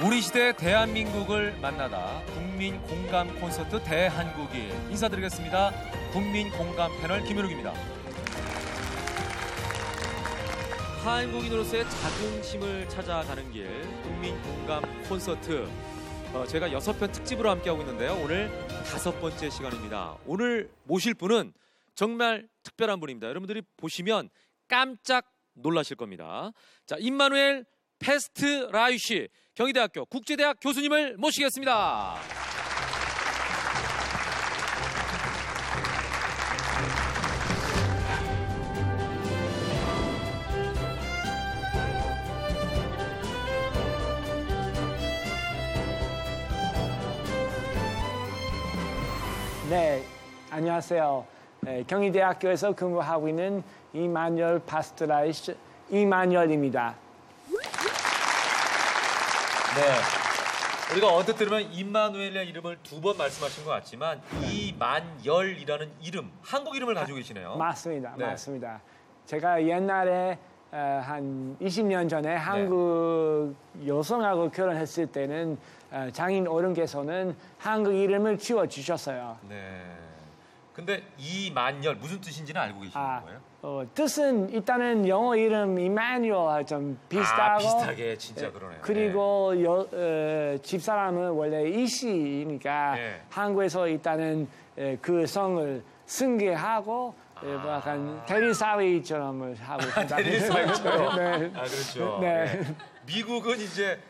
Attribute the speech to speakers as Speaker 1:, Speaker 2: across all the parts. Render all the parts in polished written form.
Speaker 1: 우리 시대 대한민국을 만나다 국민 공감 콘서트 대한국일 인사드리겠습니다. 국민 공감 패널 김윤욱입니다. 한국인으로서의 자긍심을 찾아가는 길 국민 공감 콘서트. 제가 6편 특집으로 함께하고 있는데요. 오늘 5번째 시간입니다. 오늘 모실 분은 정말 특별한 분입니다. 여러분들이 보시면 깜짝 놀라실 겁니다. 자, 임마누엘 패스트라이쉬 경희대학교 국제대학 교수님을 모시겠습니다.
Speaker 2: 네, 안녕하세요. 경희대학교에서 근무하고 있는 임마누엘 패스트라이쉬 임마누엘입니다.
Speaker 1: 네, 우리가 언뜻 들으면 임마누엘의 이름을 2번 말씀하신 것 같지만 이만열이라는 이름, 한국 이름을 가지고 계시네요.
Speaker 2: 맞습니다.
Speaker 1: 네.
Speaker 2: 맞습니다. 제가 옛날에 한 20년 전에 한국 여성하고 결혼했을 때는 장인 어른께서는 한국 이름을 지어주셨어요.
Speaker 1: 네. 근데 이만열 무슨 뜻인지는 알고 계시는 거예요?
Speaker 2: 뜻은 일단은 영어 이름 이마누엘 좀 비슷하고
Speaker 1: 비슷하게 진짜 그러네요.
Speaker 2: 그리고 집사람은 원래 이씨니까 한국에서 일단은 그 성을 승계하고 약간 대리사회처럼 하고 있습니다.
Speaker 1: 대리사회처럼.
Speaker 2: 네.
Speaker 1: 아, 그렇죠.
Speaker 2: 네.
Speaker 1: 네. 미국은 이제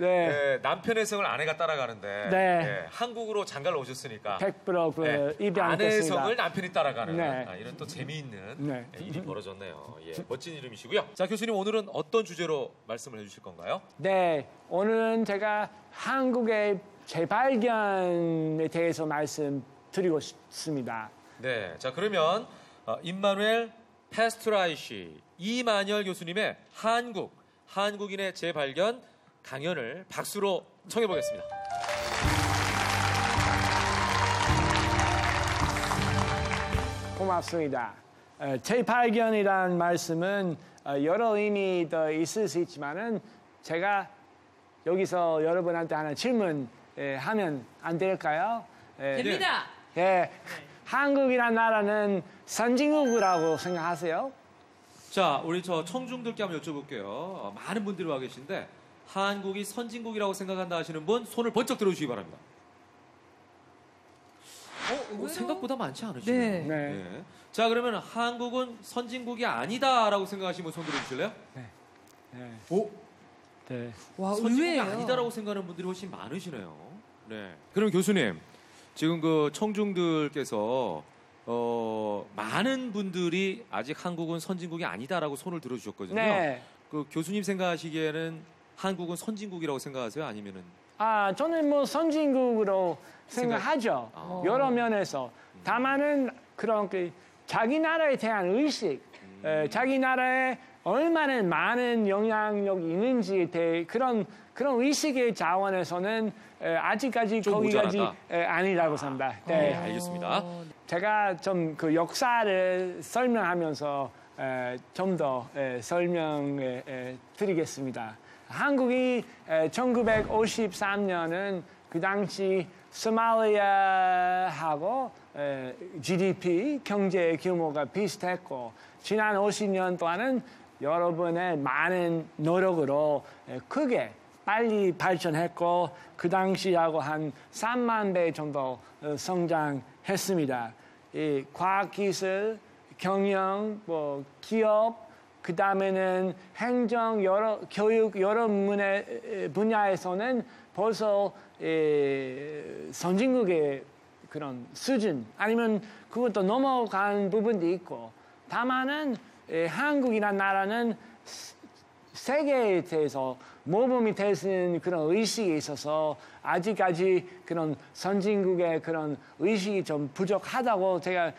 Speaker 1: 남편의 성을 아내가 따라가는데
Speaker 2: 네.
Speaker 1: 한국으로 장가를 오셨으니까
Speaker 2: 100% 입양됐습니다.
Speaker 1: 아내의 성을 남편이 따라가는
Speaker 2: 네.
Speaker 1: 이런 또 재미있는
Speaker 2: 네.
Speaker 1: 일이 벌어졌네요. 예, 멋진 이름이시고요. 자, 교수님 오늘은 어떤 주제로 말씀을 해주실 건가요?
Speaker 2: 네, 오늘은 제가 한국의 재발견에 대해서 말씀드리고 싶습니다.
Speaker 1: 네, 자 그러면 임마누엘 패스트라이쉬 이만열 교수님의 한국인의 재발견 강연을 박수로 청해 보겠습니다.
Speaker 2: 고맙습니다. 재발견이라는 말씀은 여러 의미도 있을 수 있지만은 제가 여기서 여러분한테 하나 질문하면 안 될까요?
Speaker 3: 됩니다.
Speaker 2: 네. 한국이라는 나라는 선진국이라고 생각하세요?
Speaker 1: 자, 우리 저 청중들께 한번 여쭤볼게요. 많은 분들이 와 계신데 한국이 선진국이라고 생각한다 하시는 분 손을 번쩍 들어주시기 바랍니다. 생각보다 많지 않으시네요.
Speaker 3: 네.
Speaker 1: 네. 자, 그러면 한국은 선진국이 아니다라고 생각하시는 분 손 들어주실래요?
Speaker 2: 네.
Speaker 1: 오?
Speaker 2: 네.
Speaker 3: 와,
Speaker 1: 선진국이
Speaker 3: 의외예요.
Speaker 1: 아니다라고 생각하는 분들이 훨씬 많으시네요. 네. 그럼 교수님, 지금 그 청중들께서 많은 분들이 아직 한국은 선진국이 아니다라고 손을 들어주셨거든요.
Speaker 2: 네.
Speaker 1: 그 교수님 생각하시기에는 한국은 선진국이라고 생각하세요? 아니면은?
Speaker 2: 저는 뭐 선진국으로 생각하죠. 여러 면에서. 다만은 그런 자기 나라에 대한 의식, 자기 나라에 얼마나 많은 영향력이 있는지에 대해 그런 의식의 자원에서는 아직까지 거기까지 아니라고 생각합니다.
Speaker 1: 네, 알겠습니다.
Speaker 2: 제가 좀 그 역사를 설명하면서 좀 더 설명해 드리겠습니다. 한국이 1953년은 그 당시 소말리아하고 GDP 경제 규모가 비슷했고 지난 50년 동안은 여러분의 많은 노력으로 크게 빨리 발전했고 그 당시하고 한 3만 배 정도 성장했습니다. 이 과학기술, 경영, 기업, 그 다음에는 행정, 교육 여러 분야에서는 벌써 선진국의 그런 수준 아니면 그것도 넘어간 부분도 있고 다만은 한국이라는 나라는 세계에 대해서 모범이 될 수 있는 그런 의식이 있어서 아직까지 그런 선진국의 그런 의식이 좀 부족하다고 제가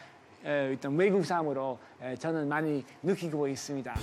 Speaker 2: 일단 외국 사람으로 저는 많이 느끼고 있습니다.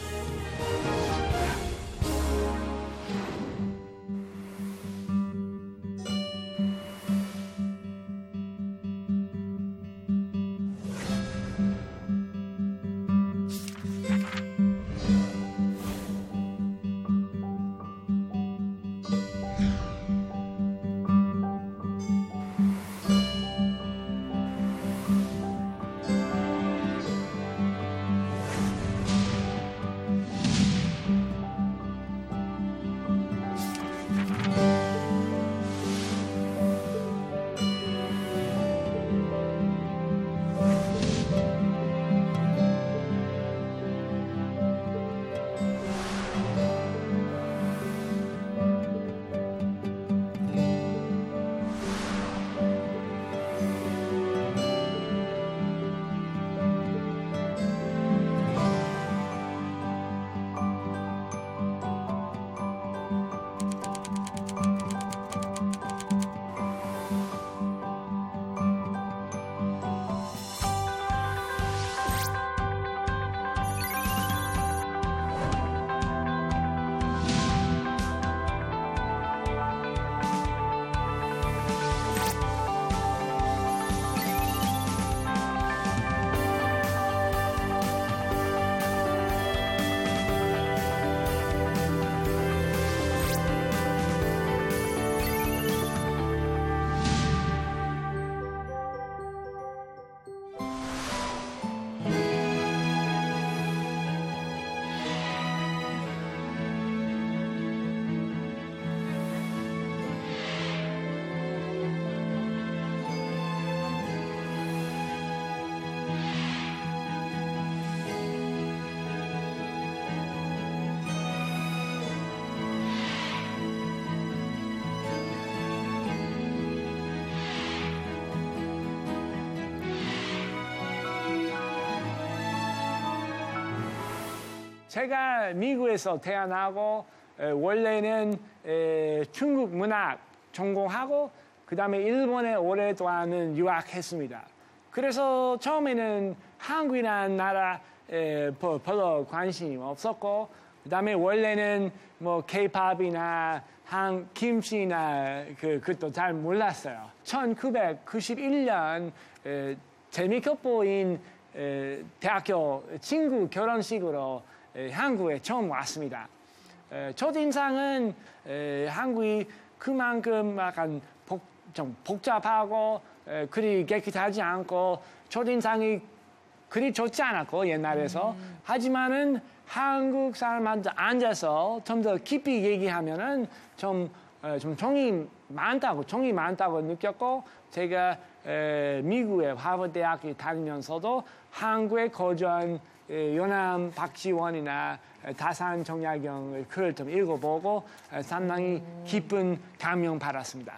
Speaker 2: 제가 미국에서 태어나고 원래는 중국 문학 전공하고 그다음에 일본에 오랫동안 유학했습니다. 그래서 처음에는 한국이라는 나라에 별로 관심이 없었고 그다음에 원래는 뭐 K-팝이나 김치나 그것도 잘 몰랐어요. 1991년 재미있게 보인 대학교 친구 결혼식으로 한국에 처음 왔습니다. 첫인상은 한국이 그만큼 약간 좀 복잡하고 그리 깨끗하지 않고 첫인상이 그리 좋지 않았고 옛날에서 하지만은 한국 사람한테 앉아서 좀 더 깊이 얘기하면은 좀 정이 많다고 느꼈고 제가 미국의 하버드대학교 다니면서도 한국에 거주한 요남 박지원이나 다산 정약용의 글을 좀 읽어보고 상당히 깊은 감명 받았습니다.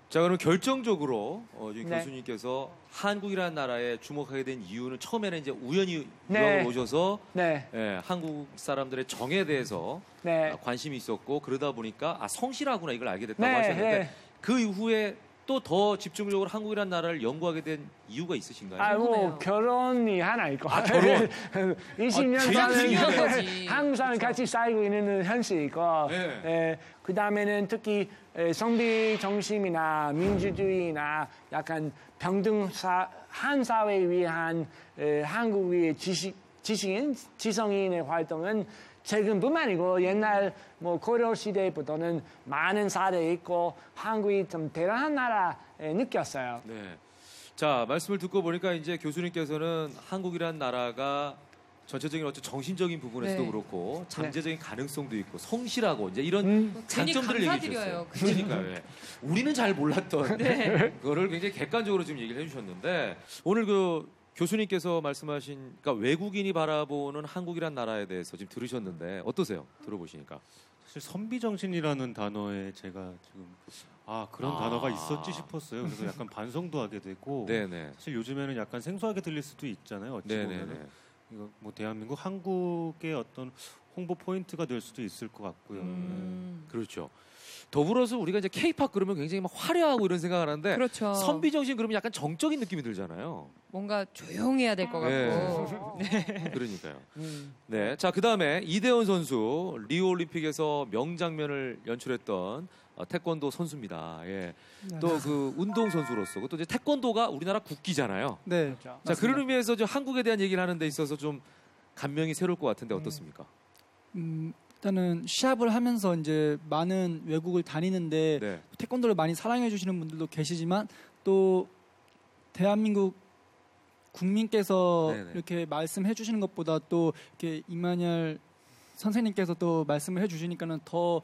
Speaker 1: 자, 그럼 결정적으로 지금
Speaker 2: 네.
Speaker 1: 교수님께서 한국이라는 나라에 주목하게 된 이유는 처음에는 이제 우연히
Speaker 2: 네.
Speaker 1: 유학을 오셔서
Speaker 2: 네.
Speaker 1: 한국 사람들의 정에 대해서
Speaker 2: 네.
Speaker 1: 관심이 있었고 그러다 보니까 성실하구나 이걸 알게 됐다고
Speaker 2: 네,
Speaker 1: 하셨는데
Speaker 2: 네.
Speaker 1: 그 이후에 또 더 집중적으로 한국이라는 나라를 연구하게 된 이유가 있으신가요?
Speaker 2: 뭐 결혼이 하나 있고
Speaker 1: 결혼.
Speaker 2: 20년
Speaker 1: 제일 중요한
Speaker 3: 거지.
Speaker 2: 한국 사람
Speaker 3: 그렇죠.
Speaker 2: 같이 살고 있는 현실이 있고
Speaker 1: 네.
Speaker 2: 그 다음에는 특히 성비 정신이나 민주주의나 약간 한 사회 위한 한국의 지성인의 활동은 최근뿐만 아니고 옛날 고려 시대부터는 많은 사례 있고 한국이 좀 대단한 나라 느꼈어요.
Speaker 1: 네. 자, 말씀을 듣고 보니까 이제 교수님께서는 한국이란 나라가 전체적인 어떤 정신적인 부분에서도
Speaker 3: 네.
Speaker 1: 그렇고 잠재적인 가능성도 있고 성실하고 이제 이런 장점들을 얘기해 주셨어요. 그러니까요. 예. 우리는 잘 몰랐던 그거를 굉장히 객관적으로 지금 얘기를 해주셨는데 오늘 교수님께서 말씀하신 그러니까 외국인이 바라보는 한국이란 나라에 대해서 지금 들으셨는데 어떠세요? 들어보시니까.
Speaker 4: 사실 선비정신이라는 단어에 제가 지금 그런 단어가 있었지 싶었어요. 그래서 약간 반성도 하게 되고
Speaker 1: 네네.
Speaker 4: 사실 요즘에는 약간 생소하게 들릴 수도 있잖아요. 어찌
Speaker 1: 네네네.
Speaker 4: 보면 이거 대한민국 한국의 어떤 홍보 포인트가 될 수도 있을 것 같고요.
Speaker 1: 그렇죠. 더불어서 우리가 이제 K-팝 그러면 굉장히 막 화려하고 이런 생각을 하는데
Speaker 3: 그렇죠.
Speaker 1: 선비정신 그러면 약간 정적인 느낌이 들잖아요.
Speaker 3: 뭔가 조용해야 될 것 같고.
Speaker 1: 네. 그러니까요. 네, 자 그다음에 이대원 선수 리우 올림픽에서 명장면을 연출했던 태권도 선수입니다. 예. 또 그 운동 선수로서 또 이제 태권도가 우리나라 국기잖아요.
Speaker 5: 네.
Speaker 1: 자 그런 의미에서 저 한국에 대한 얘기를 하는 데 있어서 좀 감명이 새로울 것 같은데 어떻습니까?
Speaker 5: 일단은 시합을 하면서 이제 많은 외국을 다니는데
Speaker 1: 네.
Speaker 5: 태권도를 많이 사랑해 주시는 분들도 계시지만 또 대한민국 국민께서
Speaker 1: 네네.
Speaker 5: 이렇게 말씀해 주시는 것보다 또 이렇게 이만열 선생님께서 또 말씀을 해 주시니까는 더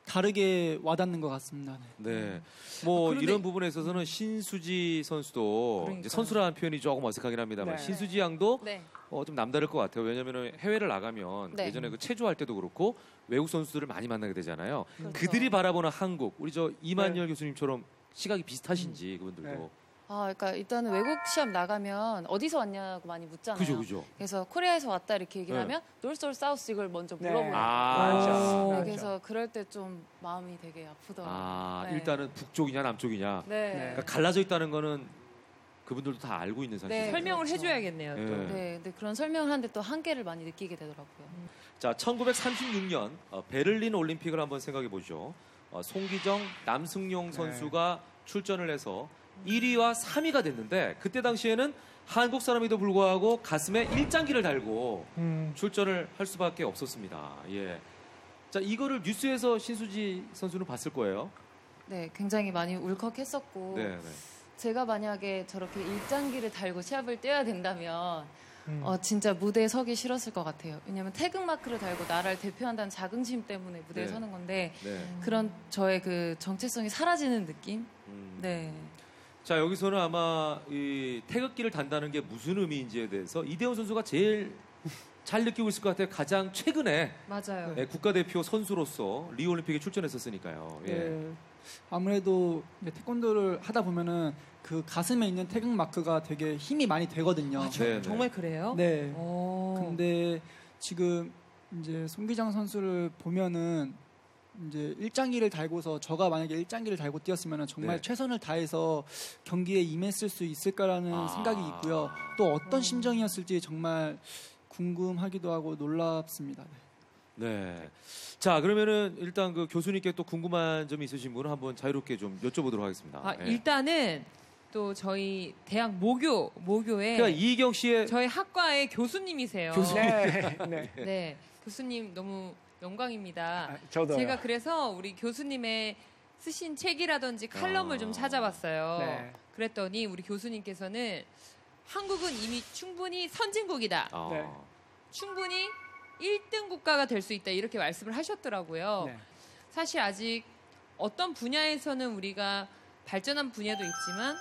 Speaker 5: 다르게 와닿는 것 같습니다.
Speaker 1: 네. 뭐
Speaker 3: 그런데-
Speaker 1: 이런 부분에 있어서는 신수지 선수도
Speaker 3: 그러니까요.
Speaker 1: 이제 선수라는 표현이 조금 어색하긴 합니다만
Speaker 2: 네.
Speaker 1: 신수지 양도
Speaker 3: 네.
Speaker 1: 좀 남다를 것 같아요. 왜냐하면 해외를 나가면
Speaker 3: 네.
Speaker 1: 예전에 그 체조할 때도 그렇고 외국 선수들을 많이 만나게 되잖아요.
Speaker 3: 그렇죠.
Speaker 1: 그들이 바라보는 한국, 우리 저 이만열
Speaker 2: 네.
Speaker 1: 교수님처럼 시각이 비슷하신지 그분들도.
Speaker 2: 네.
Speaker 6: 그러니까 일단은 외국 시합 나가면 어디서 왔냐고 많이 묻잖아요.
Speaker 1: 그죠, 그죠.
Speaker 6: 그래서 코리아에서 왔다 이렇게 얘기를
Speaker 1: 네.
Speaker 6: 하면 노스 올 사우스 이걸 먼저
Speaker 2: 네.
Speaker 6: 물어보는 거예요.
Speaker 1: 아,
Speaker 6: 네, 그래서 그럴 때 좀 마음이 되게 아프더라고요. 네.
Speaker 1: 일단은 북쪽이냐 남쪽이냐.
Speaker 6: 네.
Speaker 1: 그러니까 갈라져 있다는 거는 그분들도 다 알고 있는 사실이에요.
Speaker 6: 네.
Speaker 3: 설명을
Speaker 6: 그렇죠.
Speaker 3: 해줘야겠네요. 또.
Speaker 1: 네.
Speaker 6: 네, 근데 그런 설명을 하는데 또 한계를 많이 느끼게 되더라고요.
Speaker 1: 자, 1936년 베를린 올림픽을 한번 생각해 보죠. 송기정, 남승용 선수가 출전을 해서 1위와 3위가 됐는데 그때 당시에는 한국 사람에도 불구하고 가슴에 일장기를 달고 출전을 할 수밖에 없었습니다. 예. 자, 이거를 뉴스에서 신수지 선수는 봤을 거예요.
Speaker 6: 네, 굉장히 많이 울컥했었고
Speaker 1: 네, 네.
Speaker 6: 제가 만약에 저렇게 일장기를 달고 시합을 뛰어야 된다면 진짜 무대에 서기 싫었을 것 같아요. 왜냐하면 태극마크를 달고 나라를 대표한다는 자긍심 때문에 무대에
Speaker 1: 네.
Speaker 6: 서는 건데
Speaker 1: 네.
Speaker 6: 그런 저의 그 정체성이 사라지는 느낌? 네.
Speaker 1: 자, 여기서는 아마 이 태극기를 단다는 게 무슨 의미인지에 대해서 이대원 선수가 제일 잘 느끼고 있을 것 같아요. 가장 최근에
Speaker 6: 맞아요.
Speaker 1: 국가대표 선수로서 리우 올림픽에 출전했었으니까요. 예.
Speaker 5: 아무래도 이제 태권도를 하다 보면은 그 가슴에 있는 태극 마크가 되게 힘이 많이 되거든요.
Speaker 3: 아,
Speaker 1: 네, 네.
Speaker 3: 정말 그래요?
Speaker 5: 네.
Speaker 3: 오.
Speaker 5: 근데 지금 이제 송기장 선수를 보면은 이제 일장기를 달고서 저가 만약에 일장기를 달고 뛰었으면은 정말
Speaker 1: 네.
Speaker 5: 최선을 다해서 경기에 임했을 수 있을까라는 생각이 있고요. 또 어떤 심정이었을지 정말 궁금하기도 하고 놀랍습니다.
Speaker 1: 네. 자, 그러면은 일단 그 교수님께 또 궁금한 점이 있으신 분은 한번 자유롭게 좀 여쭤보도록 하겠습니다.
Speaker 3: 아,
Speaker 1: 예.
Speaker 3: 일단은 또 저희 대학 모교에
Speaker 1: 그러니까 이경 씨의
Speaker 3: 저희 학과의 교수님이세요.
Speaker 2: 네, 네.
Speaker 3: 네, 교수님 너무 영광입니다.
Speaker 2: 아, 저도요.
Speaker 3: 제가 그래서 우리 교수님의 쓰신 책이라든지 칼럼을 좀 찾아봤어요.
Speaker 2: 네.
Speaker 3: 그랬더니 우리 교수님께서는 한국은 이미 충분히 선진국이다.
Speaker 1: 아.
Speaker 2: 네.
Speaker 3: 충분히 1등 국가가 될 수 있다. 이렇게 말씀을 하셨더라고요.
Speaker 2: 네.
Speaker 3: 사실 아직 어떤 분야에서는 우리가 발전한 분야도 있지만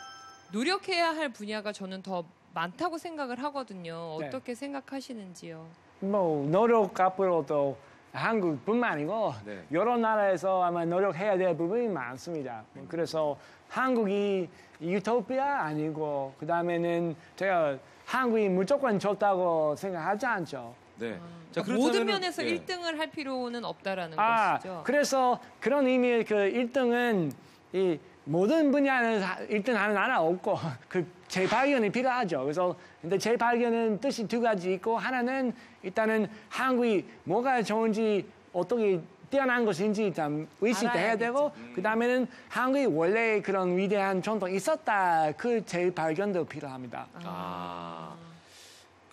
Speaker 3: 노력해야 할 분야가 저는 더 많다고 생각을 하거든요.
Speaker 2: 네.
Speaker 3: 어떻게 생각하시는지요?
Speaker 2: 뭐 노력 앞으로도 한국뿐만 아니고
Speaker 1: 네.
Speaker 2: 여러 나라에서 아마 노력해야 될 부분이 많습니다. 그래서 한국이 유토피아 아니고 그 다음에는 제가 한국이 무조건 좋다고 생각하지 않죠.
Speaker 1: 네.
Speaker 3: 그러니까 모든
Speaker 1: 그렇다면은-
Speaker 3: 면에서
Speaker 1: 예.
Speaker 3: 1등을 할 필요는 없다라는
Speaker 2: 아,
Speaker 3: 것이죠.
Speaker 2: 그래서 그런 의미의 그 1등은 이 모든 분야는 1등 하는 나라 없고 그 재발견이 필요하죠. 그래서 근데 재발견은 뜻이 두 가지 있고 하나는 일단은 한국이 뭐가 좋은지 어떻게 뛰어난 것인지 일단 의식해야 되고 그 다음에는 한국이 원래 그런 위대한 전통이 있었다 그 재발견도 필요합니다.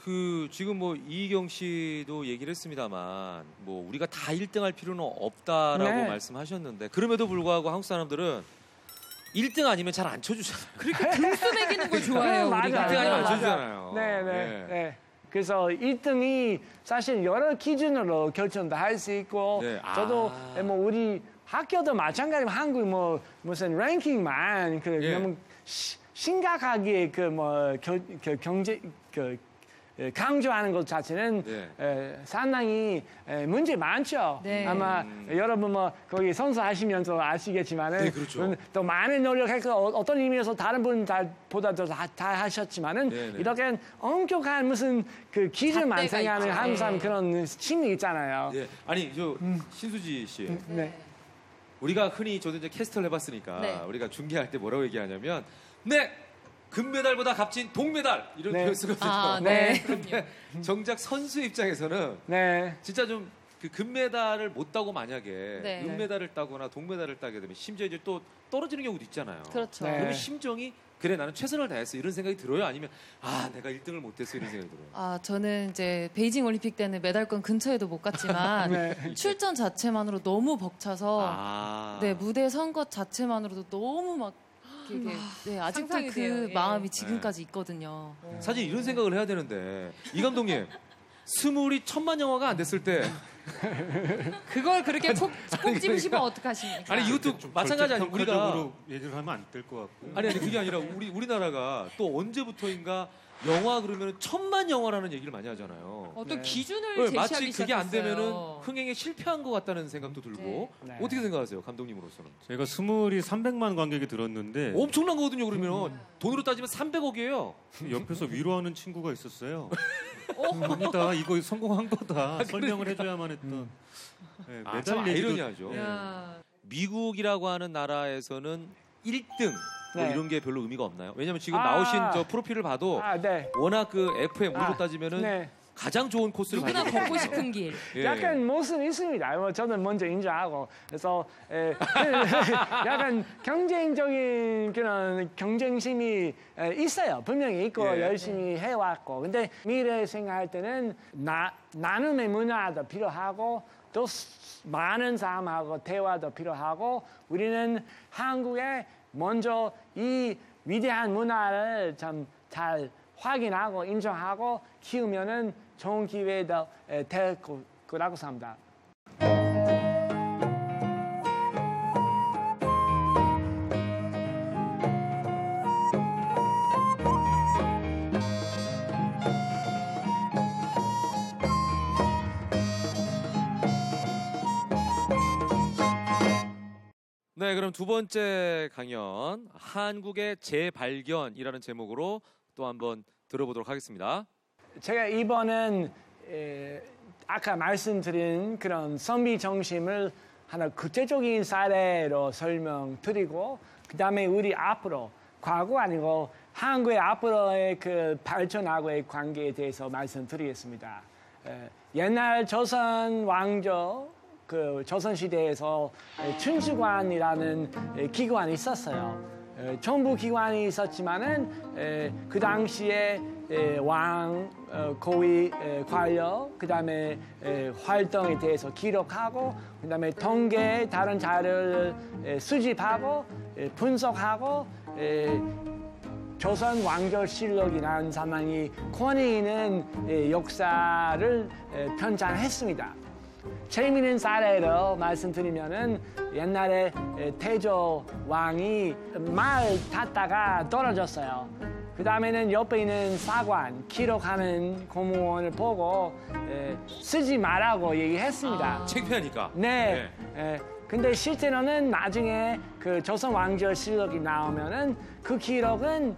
Speaker 1: 그 지금 뭐 이경 씨도 얘기를 했습니다만 뭐 우리가 다 1등할 필요는 없다라고
Speaker 2: 네.
Speaker 1: 말씀하셨는데 그럼에도 불구하고 한국 사람들은 1등 아니면 잘 안 쳐주잖아요.
Speaker 3: 그러니까 등수 매기는 걸 좋아해요.
Speaker 2: 맞아요.
Speaker 3: 우리가.
Speaker 1: 1등 아니면 안
Speaker 2: 맞아요.
Speaker 1: 쳐주잖아요.
Speaker 2: 네, 네,
Speaker 1: 예.
Speaker 2: 네. 그래서 1등이 사실 여러 기준으로 결정도 할 수 있고
Speaker 1: 네.
Speaker 2: 저도 뭐 우리 학교도 마찬가지로 한국 뭐 무슨 랭킹만 그
Speaker 1: 예.
Speaker 2: 너무 심각하게 그 뭐 경제 그 강조하는 것 자체는
Speaker 1: 네.
Speaker 2: 상당히 문제 많죠.
Speaker 3: 네.
Speaker 2: 아마 여러분 뭐 거기 선수하시면서 아시겠지만은
Speaker 1: 네, 그렇죠.
Speaker 2: 또 많은 노력해서 어떤 의미에서 다른 분보다도 다 하셨지만은
Speaker 1: 네, 네.
Speaker 2: 이렇게 엄격한 무슨 그 기준만
Speaker 3: 잣대가
Speaker 2: 생각하는
Speaker 3: 있죠.
Speaker 2: 항상
Speaker 3: 네.
Speaker 2: 그런 심리 있잖아요.
Speaker 1: 예. 아니 저 신수지 씨
Speaker 2: 네.
Speaker 1: 우리가 흔히 저도 이제 캐스터를 해봤으니까
Speaker 3: 네.
Speaker 1: 우리가 중계할 때 뭐라고 얘기하냐면 네 금메달보다 값진 동메달 이런
Speaker 2: 네.
Speaker 1: 표현 쓰거든요.
Speaker 3: 아, 네. 그럼요.
Speaker 1: 정작 선수 입장에서는
Speaker 2: 네.
Speaker 1: 진짜 좀 그 금메달을 못 따고 만약에
Speaker 3: 네.
Speaker 1: 은메달을 따거나 동메달을 따게 되면 심지어 이제 또 떨어지는 경우도 있잖아요.
Speaker 3: 그렇죠.
Speaker 2: 네.
Speaker 1: 그러면 심정이 그래 나는 최선을 다했어 이런 생각이 들어요? 아니면 아 내가 1등을 못했어 이런 생각이 들어요?
Speaker 6: 아, 저는 이제 베이징 올림픽 때는 메달권 근처에도 못 갔지만
Speaker 2: 네.
Speaker 6: 출전 자체만으로 너무 벅차서
Speaker 1: 아.
Speaker 6: 네, 무대 선 것 자체만으로도 너무 막 이렇게 네, 아직도
Speaker 3: 상상이
Speaker 6: 그
Speaker 3: 돼요. 예.
Speaker 6: 마음이 지금까지 있거든요.
Speaker 1: 사실 이런 생각을 해야 되는데 이 감독님 스물이 1000만 영화가 안 됐을 때
Speaker 3: 그걸 그렇게 꼭 집으시면 어떡하십니까?
Speaker 1: 아니 이것도 마찬가지 아니에요 우리가
Speaker 4: 평가적으로 얘기를 하면 안 될 것 같고요.
Speaker 1: 아니 그게 아니라 우리나라가 또 언제부터인가 영화 그러면 1000만 영화라는 얘기를 많이 하잖아요.
Speaker 3: 어떤
Speaker 2: 네.
Speaker 3: 기준을
Speaker 1: 네,
Speaker 3: 제시하기
Speaker 1: 마치 그게 안 되면은
Speaker 3: 시작했어요.
Speaker 1: 흥행에 실패한 것 같다는 생각도 들고
Speaker 2: 네.
Speaker 1: 어떻게 생각하세요 감독님으로서는?
Speaker 4: 제가 스물이 300만 관객이 들었는데
Speaker 1: 엄청난 거거든요 그러면 돈으로 따지면 300억이에요.
Speaker 4: 옆에서 위로하는 친구가 있었어요. 아니다 이거 성공한 거다 설명을 해줘야만 했던 네,
Speaker 1: 아, 참
Speaker 4: 메달 얘기도
Speaker 1: 아이러니하죠.
Speaker 4: 네.
Speaker 3: 야,
Speaker 1: 미국이라고 하는 나라에서는 1등 뭐
Speaker 2: 네.
Speaker 1: 이런 게 별로 의미가 없나요? 왜냐면 지금
Speaker 2: 아.
Speaker 1: 나오신 저 프로필을 봐도
Speaker 2: 아, 네.
Speaker 1: 워낙 그 F의 물로
Speaker 2: 아,
Speaker 1: 따지면은
Speaker 2: 네.
Speaker 1: 가장 좋은 코스를
Speaker 3: 누구나
Speaker 1: 가지고
Speaker 3: 걷고 싶은 길.
Speaker 1: 예.
Speaker 2: 약간 모습이 있습니다. 뭐 저는 먼저 인정하고 그래서 약간 경쟁적인 그런 경쟁심이 있어요. 분명히 있고
Speaker 1: 예.
Speaker 2: 열심히 해왔고 근데 미래 생각할 때는 나눔의 문화도 필요하고 또 많은 사람하고 대화도 필요하고 우리는 한국에 먼저 이 위대한 문화를 참 잘 확인하고 인정하고 키우면은 좋은 기회도 될 거라고 생각합니다.
Speaker 1: 네, 그럼 두 번째 강연 한국의 재발견이라는 제목으로 또 한번 들어보도록 하겠습니다.
Speaker 2: 제가 이번은 아까 말씀드린 그런 선비 정신을 하나 구체적인 사례로 설명드리고 그다음에 우리 앞으로 과거 아니고 한국의 앞으로의 그 발전하고의 관계에 대해서 말씀드리겠습니다. 옛날 조선 왕조 그 조선 시대에서 춘추관이라는 기관이 있었어요. 정부 기관이 있었지만은 그 당시에 왕, 고위 관료, 그 다음에 활동에 대해서 기록하고, 그 다음에 통계, 다른 자료를 수집하고, 분석하고, 조선 왕조실록이라는 상당히 권위 있는 역사를 편찬했습니다. 재미있는 사례로 말씀드리면은 옛날에 태조 왕이 말 탔다가 떨어졌어요. 그 다음에는 옆에 있는 사관, 기록하는 공무원을 보고 쓰지 말라고 얘기했습니다.
Speaker 1: 창피하니까.
Speaker 2: 네. 근데 실제로는 나중에 그 조선 왕조실록이 나오면은 그 기록은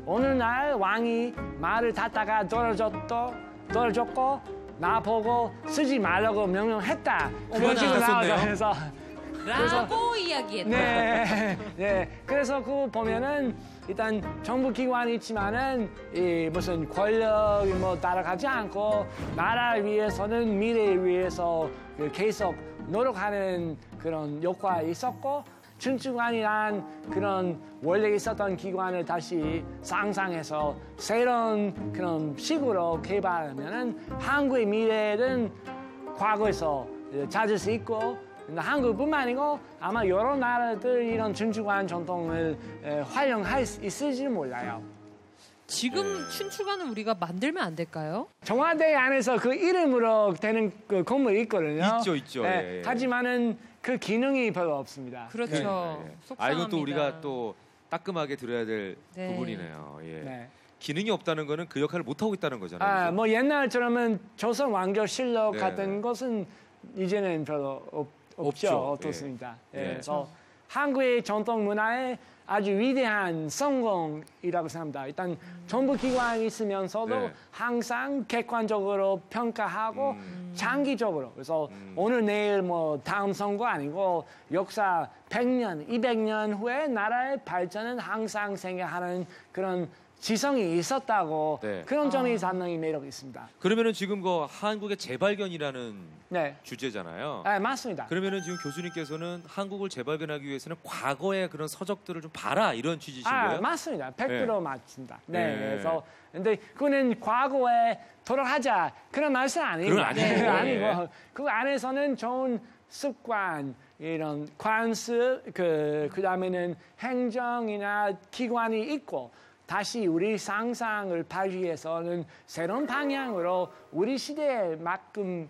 Speaker 2: 어느 날 왕이 말을 탔다가 떨어졌고 나보고 쓰지 말라고 명령했다. 그런 식으로 나와서
Speaker 3: 라고 이야기했다.
Speaker 2: 네. 그래서 그거 보면은 일단 정부 기관이 있지만은 이 무슨 권력이 뭐 따라가지 않고 나라를 위해서는 미래를 위해서 계속 노력하는 그런 효과가 있었고 춘추관이란 그런 원래 있었던 기관을 다시 상상해서 새로운 그런 식으로 개발하면은 한국의 미래는 과거에서 찾을 수 있고 한국뿐만 아니고 아마 여러 나라들 이런 춘추관 전통을 활용할 수 있을지 몰라요.
Speaker 3: 지금 춘추관은 우리가 만들면 안 될까요?
Speaker 2: 청와대 안에서 그 이름으로 되는 그 건물이 있거든요.
Speaker 1: 있죠.
Speaker 2: 네, 하지만은 그 기능이 별로 없습니다.
Speaker 3: 그렇죠. 속상합니다.
Speaker 1: 이건 또 우리가 또 따끔하게 들어야 될
Speaker 3: 네.
Speaker 1: 부분이네요. 예.
Speaker 2: 네.
Speaker 1: 기능이 없다는 거는 그 역할을 못 하고 있다는 거잖아요. 그죠?
Speaker 2: 뭐 옛날처럼은 조선 왕조실록
Speaker 1: 네.
Speaker 2: 같은 것은 이제는 별로 없죠. 어떻습니다.
Speaker 1: 예.
Speaker 2: 그래서 한국의 전통 문화의 아주 위대한 성공이라고 생각합니다. 일단 정부 기관이 있으면서도
Speaker 1: 네.
Speaker 2: 항상 객관적으로 평가하고 장기적으로 그래서 오늘 내일 뭐 다음 선거 아니고 역사 100년, 200년 후에 나라의 발전은 항상 생각하는 그런 지성이 있었다고
Speaker 1: 네.
Speaker 2: 그런 점이 상당히 매력이 있습니다.
Speaker 1: 그러면은 지금 그 한국의 재발견이라는
Speaker 2: 네,
Speaker 1: 주제잖아요.
Speaker 2: 맞습니다.
Speaker 1: 그러면은 지금 교수님께서는 한국을 재발견하기 위해서는 과거의 그런 서적들을 좀 봐라 이런 취지신 거예요?
Speaker 2: 맞습니다. 100% 맞습니다. 네,
Speaker 1: 네.
Speaker 2: 그래서 근데 그거는 과거에 돌아가자 그런 말씀 아닙니다.
Speaker 1: 그건 아니고.
Speaker 2: 아니고 그 안에서는 좋은 습관 이런 관습 그 다음에는 행정이나 기관이 있고 다시 우리 상상을 발휘해서는 새로운 방향으로 우리 시대에 만큼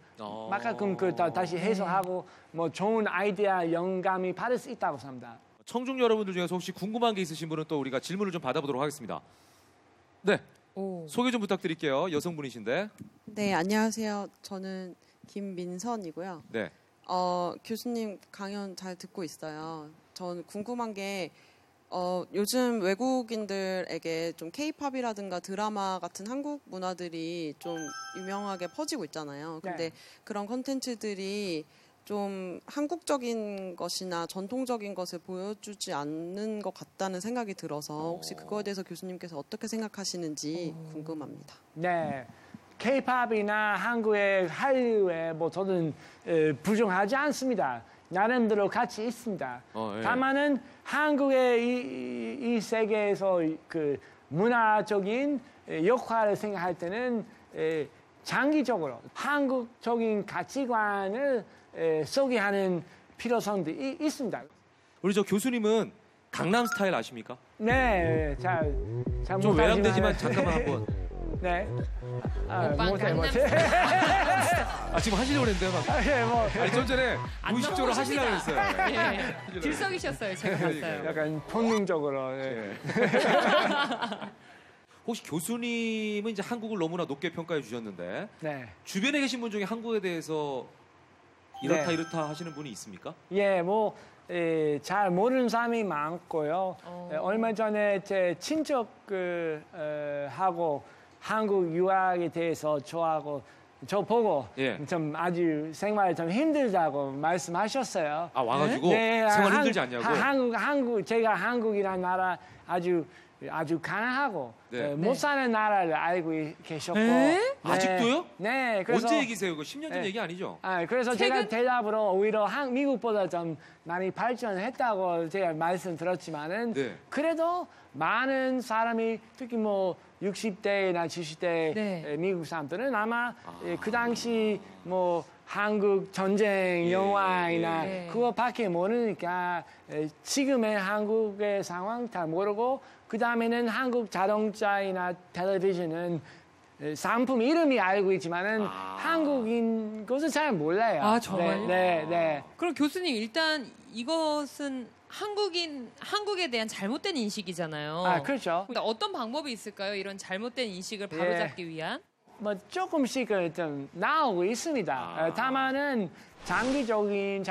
Speaker 2: 그 다시 해석하고 뭐 좋은 아이디어 영감이 받을 수 있다고 생각합니다.
Speaker 1: 청중 여러분들 중에서 혹시 궁금한 게 있으신 분은 또 우리가 질문을 좀 받아보도록 하겠습니다. 네, 소개 좀 부탁드릴게요. 여성분이신데.
Speaker 7: 네, 안녕하세요. 저는 김민선이고요.
Speaker 1: 네.
Speaker 7: 교수님 강연 잘 듣고 있어요. 전 궁금한 게 요즘 외국인들에게 좀 K-팝이라든가 드라마 같은 한국 문화들이 좀 유명하게 퍼지고 있잖아요. 근데 그런 콘텐츠들이 좀 한국적인 것이나 전통적인 것을 보여주지 않는 것 같다는 생각이 들어서 혹시 그거에 대해서 교수님께서 어떻게 생각하시는지 궁금합니다.
Speaker 2: 네. K-팝이나 한국의 한류에 뭐 저는 부정하지 않습니다. 나름대로 가치 있습니다.
Speaker 1: 예.
Speaker 2: 다만은 한국의 이 세계에서 그 문화적인 역할을 생각할 때는 장기적으로 한국적인 가치관을 소개하는 필요성도 있습니다.
Speaker 1: 우리 저 교수님은 강남 스타일 아십니까?
Speaker 2: 네, 잘
Speaker 1: 좀 외람되지만 잠깐만 한번.
Speaker 2: 네.
Speaker 3: 오빠 강남
Speaker 1: 지금 하시려고 했는데요. 막. 아니 좀 전에 무의식적으로 하시려고 했어요.
Speaker 3: 예. 들썩이셨어요. 제가 봤어요.
Speaker 2: 약간 본능적으로.
Speaker 1: 혹시 교수님은 이제 한국을 너무나 높게 평가해 주셨는데
Speaker 2: 네.
Speaker 1: 주변에 계신 분 중에 한국에 대해서 이렇다
Speaker 2: 네.
Speaker 1: 이렇다 하시는 분이 있습니까?
Speaker 2: 예, 뭐 잘 모르는 사람이 많고요. 얼마 전에 제 친척 하고 한국 유학에 대해서 저하고 저 보고
Speaker 1: 예.
Speaker 2: 좀 아주 생활 좀 힘들다고 말씀하셨어요.
Speaker 1: 아 와가지고 생활 힘들지 않냐고?
Speaker 2: 제가 한국이라는 나라 아주 가난하고 못 사는 나라를 알고 계셨고.
Speaker 1: 아직도요?
Speaker 2: 네. 그래서
Speaker 1: 언제 얘기세요? 그거 10년 전 얘기 아니죠?
Speaker 2: 그래서 제가 대답으로 오히려 미국보다 좀 많이 발전했다고 제가 말씀드렸지만은 그래도 많은 사람이 특히 뭐 60대나 70대 미국 사람들은 아마 그 당시 뭐 한국 전쟁 영화이나 그거밖에 모르니까 지금의 한국의 상황 다 모르고 그 다음에는 한국 자동차이나 텔레비전은 상품 이름이 알고 있지만은 한국인 것은 잘 몰라요.
Speaker 3: 아 정말요?
Speaker 2: 네.
Speaker 3: 그럼 교수님 일단 이것은 한국에 대한 잘못된 인식이잖아요.
Speaker 2: 아 그렇죠.
Speaker 3: 근데 어떤 방법이 있을까요? 이런 잘못된 인식을 바로잡기 위한?
Speaker 2: 뭐 조금씩 좀 나오고 있습니다. 다만은 장기적인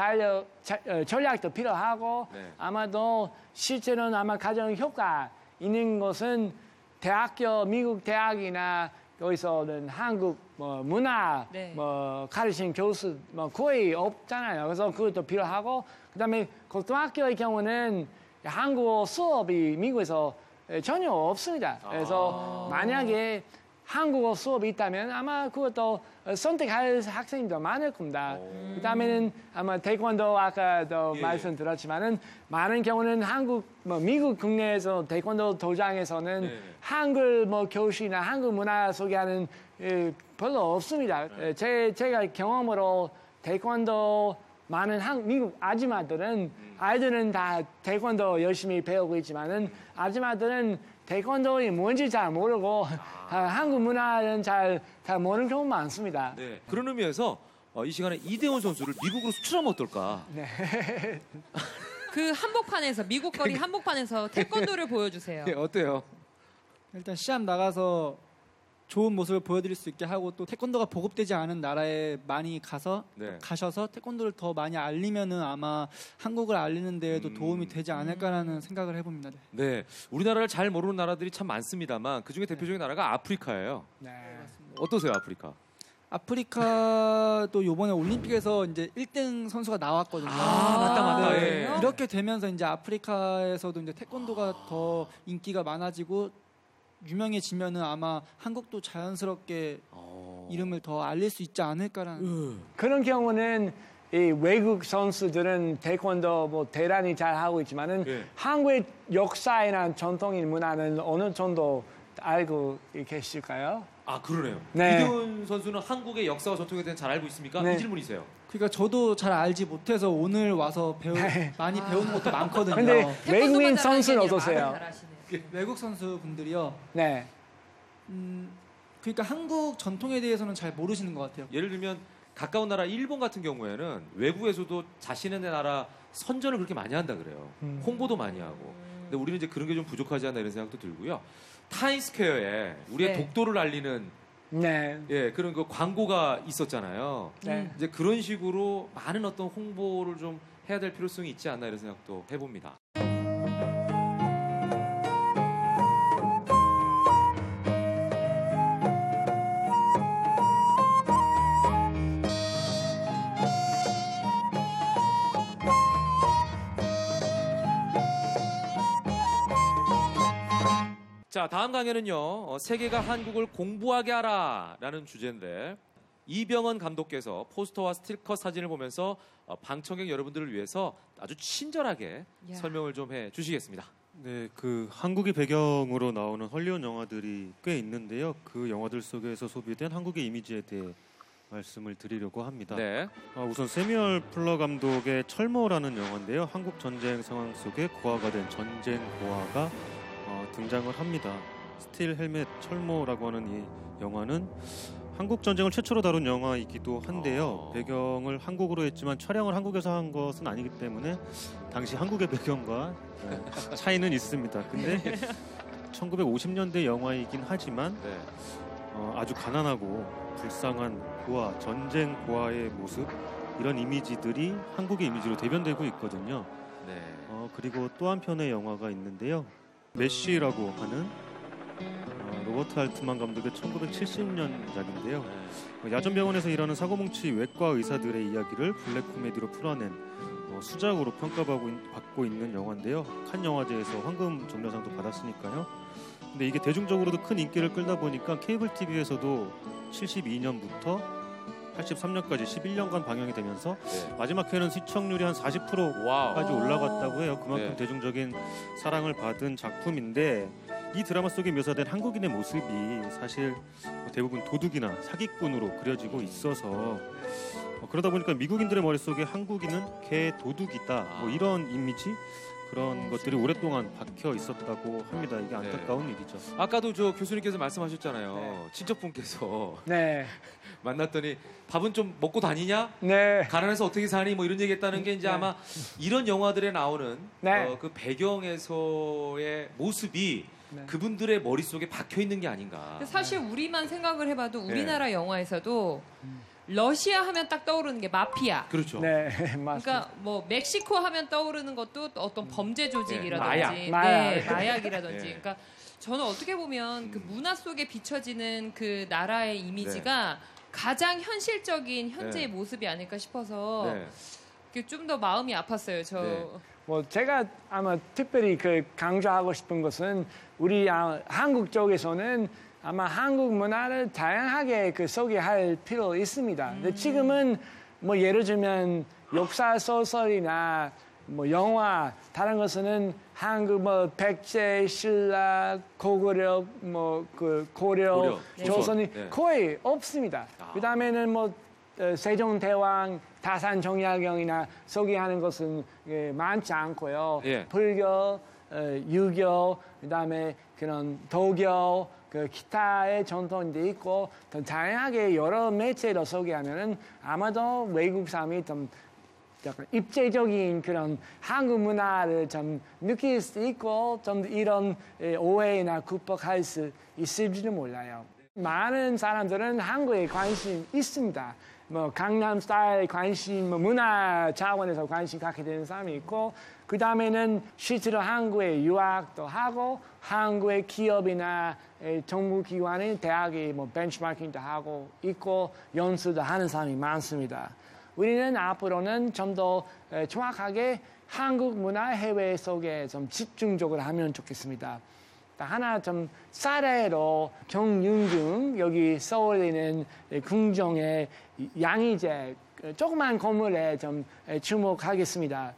Speaker 2: 전략도 필요하고 아마도 실제로는 아마 가장 효과 있는 것은 미국 대학이나 여기서는 한국 뭐 문화 뭐 가르치는 교수 뭐 거의 없잖아요. 그래서 그것도 필요하고 그다음에 고등학교의 경우는 한국어 수업이 미국에서 전혀 없습니다. 그래서 만약에 한국어 수업이 있다면 아마 그것도 선택할 학생도 많을 겁니다. 그다음에는 아마 태권도 아까도 말씀드렸지만은 많은 경우는 미국 국내에서 태권도 도장에서는 한글 뭐 교실이나 한국 문화 소개하는 별로 없습니다. 제가 경험으로 태권도 많은 미국 아이들은 다 태권도 열심히 배우고 있지만은 아줌마들은 태권도이 뭔지 잘 모르고 한국 문화는 잘 모르는 경우 많습니다.
Speaker 1: 네. 그런 의미에서 이 시간에 이대원 선수를 미국으로 수출하면 어떨까?
Speaker 2: 네.
Speaker 3: 그 한복판에서 미국 거리 한복판에서 태권도를 보여주세요.
Speaker 1: 네, 어때요?
Speaker 5: 일단 시합 나가서 좋은 모습을 보여드릴 수 있게 하고 또 태권도가 보급되지 않은 나라에 많이 가셔서 태권도를 더 많이 알리면은 아마 한국을 알리는 데에도 도움이 되지 않을까라는 생각을 해봅니다.
Speaker 1: 네, 우리나라를 잘 모르는 나라들이 참 많습니다만 그 중에 대표적인 나라가 아프리카예요.
Speaker 2: 네.
Speaker 1: 어떠세요, 아프리카?
Speaker 5: 아프리카도 이번에 올림픽에서 이제 1등 선수가 나왔거든요.
Speaker 1: 맞다.
Speaker 5: 이렇게 되면서 이제 아프리카에서도 이제 태권도가 더 인기가 많아지고 유명해지면은 아마 한국도 자연스럽게 이름을 더 알릴 수 있지 않을까라는.
Speaker 2: 그런 경우는 이 외국 선수들은 태권도 뭐 대단히 잘 하고 있지만은 한국의 역사이나 전통인 문화는 어느 정도 알고 계실까요?
Speaker 1: 아 그러네요.
Speaker 2: 네.
Speaker 1: 이대원 선수는 한국의 역사와 전통에 대해 잘 알고 있습니까?
Speaker 2: 네.
Speaker 1: 이 질문이세요.
Speaker 5: 그러니까 저도 잘 알지 못해서 오늘 와서 많이 배우는 것도 많거든요.
Speaker 2: 근데 외국인 선수는 어떠세요?
Speaker 5: 외국 선수분들이요.
Speaker 2: 네.
Speaker 5: 그러니까 한국 전통에 대해서는 잘 모르시는 것 같아요.
Speaker 1: 예를 들면 가까운 나라 일본 같은 경우에는 외국에서도 자신의 나라 선전을 그렇게 많이 한다 그래요. 홍보도 많이 하고. 근데 우리는 이제 그런 게 좀 부족하지 않나 이런 생각도 들고요. 타임스퀘어에 우리의 독도를 알리는 그런 그 광고가 있었잖아요. 이제 그런 식으로 많은 어떤 홍보를 좀 해야 될 필요성이 있지 않나 이런 생각도 해봅니다. 자, 다음 강연은요. 세계가 한국을 공부하게 하라라는 주제인데 이병헌 감독께서 포스터와 스티커 사진을 보면서 방청객 여러분들을 위해서 아주 친절하게 설명을 좀 해주시겠습니다.
Speaker 4: 네, 그 한국이 배경으로 나오는 헐리우드 영화들이 꽤 있는데요. 그 영화들 속에서 소비된 한국의 이미지에 대해 말씀을 드리려고 합니다.
Speaker 1: 네.
Speaker 4: 우선 세뮤얼 플러 감독의 철모라는 영화인데요. 한국 전쟁 상황 속에 고아가 된 전쟁 고아가 등장을 합니다. 스틸 헬멧 철모라고 하는 이 영화는 한국 전쟁을 최초로 다룬 영화이기도 한데요. 배경을 한국으로 했지만 촬영을 한국에서 한 것은 아니기 때문에 당시 한국의 배경과 차이는 있습니다. 근데 1950년대 영화이긴 하지만 아주 가난하고 불쌍한 고아, 전쟁 고아의 모습 이런 이미지들이 한국의 이미지로 대변되고 있거든요.
Speaker 1: 네.
Speaker 4: 그리고 또 한 편의 영화가 있는데요. 메쉬라고 하는 로버트 알트만 감독의 1970년작인데요. 야전병원에서 일하는 사고뭉치 외과 의사들의 이야기를 블랙 코미디로 풀어낸 수작으로 평가받고 있는 영화인데요. 칸 영화제에서 황금 종려상도 받았으니까요. 근데 이게 대중적으로도 큰 인기를 끌다 보니까 케이블 TV에서도 72년부터 83년까지 11년간 방영이 되면서 마지막 회는 시청률이 한 40%까지 올라갔다고 해요. 그만큼 대중적인 사랑을 받은 작품인데 이 드라마 속에 묘사된 한국인의 모습이 사실 대부분 도둑이나 사기꾼으로 그려지고 있어서 그러다 보니까 미국인들의 머릿속에 한국인은 개 도둑이다 뭐 이런 이미지 그런 것들이 오랫동안 박혀 있었다고 합니다. 이게 안타까운 일이죠.
Speaker 1: 아까도 저 교수님께서 말씀하셨잖아요. 친척분께서 만났더니 밥은 좀 먹고 다니냐? 가난해서 어떻게 사니? 뭐 이런 얘기했다는 게 이제 아마 이런 영화들에 나오는 그 배경에서의 모습이 그분들의 머릿속에 박혀 있는 게 아닌가.
Speaker 3: 사실 우리만 생각을 해봐도 우리나라 영화에서도 러시아 하면 딱 떠오르는 게 마피아.
Speaker 1: 그렇죠.
Speaker 3: 그러니까 뭐 멕시코 하면 떠오르는 것도 어떤 범죄 조직이라든지, 마약이라든지. 그러니까 저는 어떻게 보면 그 문화 속에 비춰지는 그 나라의 이미지가 가장 현실적인 현재의 모습이 아닐까 싶어서 좀 더 마음이 아팠어요.
Speaker 2: 뭐 제가 아마 특별히 그 강조하고 싶은 것은 우리 한국 쪽에서는 아마 한국 문화를 다양하게 그 소개할 필요 있습니다. 근데 지금은 뭐 예를 들면 역사 소설이나 뭐 영화 다른 것은 한국 뭐 백제, 신라, 고구려, 뭐 그 고려, 조선이 거의 없습니다. 그다음에는 뭐 세종대왕, 다산정약용이나 소개하는 것은 많지 않고요. 불교, 유교, 그다음에 그런 도교, 그 기타의 전통도 있고 더 다양하게 여러 매체로 소개하면은 아마도 외국 사람이 좀 약간 입체적인 그런 한국 문화를 좀 느낄 수 있고 좀 이런 오해나 극복할 수 있을지도 몰라요. 많은 사람들은 한국에 관심 있습니다. 뭐 강남 스타일 관심, 뭐 문화 차원에서 관심 갖게 되는 사람이 있고 그 다음에는 실제로 한국에 유학도 하고 한국의 기업이나 정부기관의 대학이 뭐 벤치마킹도 하고 있고 연수도 하는 사람이 많습니다. 우리는 앞으로는 좀 더 정확하게 한국 문화 해외 속에 좀 집중적으로 하면 좋겠습니다. 하나 좀 사례로 경윤궁 여기 서울에 있는 궁정의 양희재 조그만 건물에 좀 주목하겠습니다.